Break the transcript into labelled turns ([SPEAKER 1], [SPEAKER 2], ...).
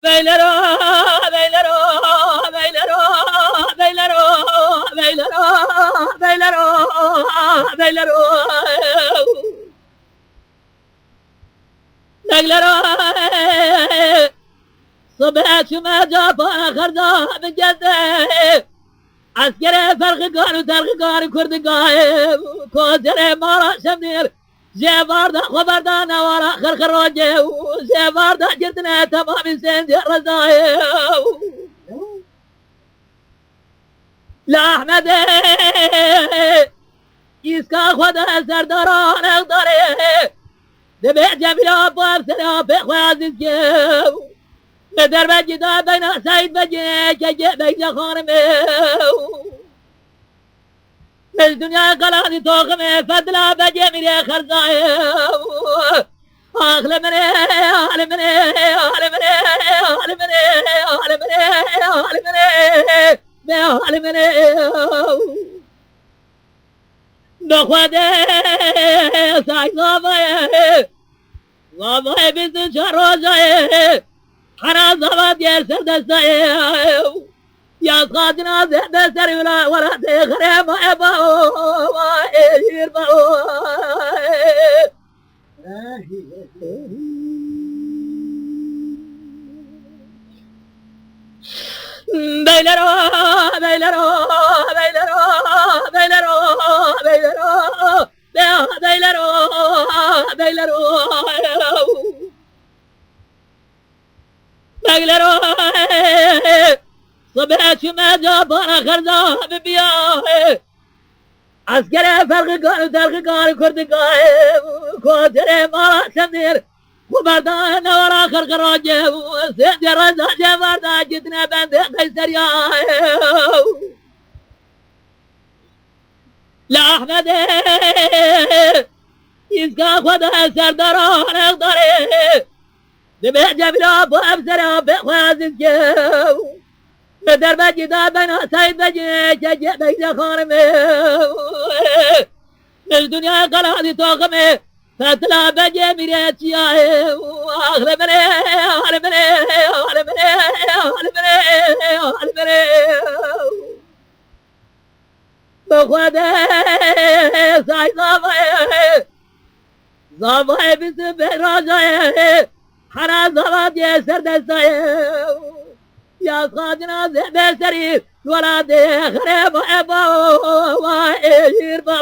[SPEAKER 1] Beylero, beylero, beylero, beylero, beylero, beylero, beylero. Beylero, صبح شما جاب آخر دا بجده عسكر فرق قانو ترق قانو کرد قایم کوزر مارا شمنیر جوار دا خبر دا نوارا خرخر راجه جوار دا جردنا تمام سند رزايه لا احمد اسکا خدا سرداران اقداره دبع جمیلا باب سرا بخواه عزیز که بدر بجدا بین سعید بجه که بین خانمه من دنیا قلادی توقمه فضلا بجه میره خرزائه آخل منه آخل منه آخل منه آخل منه آخل منه آخل منه آخل منه نخواده سعی صافه صافه بیست چهار روزه حنا زباد يرسل دستايا يا قادنا دستري ولا تخرب ما ابا يربا بيلرو بيلرو بيلرو بيلرو بيلرو بيلرو بيلرو بيلرو صبح شما جاب آخر دا ببیاه عسكر فرق قانو ترق قانو کرد قایم کوتر مارا شمنیر خبردان نور آخر قراجه سند رزا جوار دا جتنا بند قیسریاه لا احمد اسکا خدا سرداران اقداره دبع جمیلا با افسرا بخواه عزیز که بدر بجدا بنا سعید بجه که بین خانمه من دنیا قلادی توقمه فتلا بجه میره چیاه آخر منه آخر منه آخر منه آخر منه آخر منه بخواده سعید صافه بیست به راجه حنا زباد يسر دستايه يا قادنا بسري ولا دخرب ابا ويربا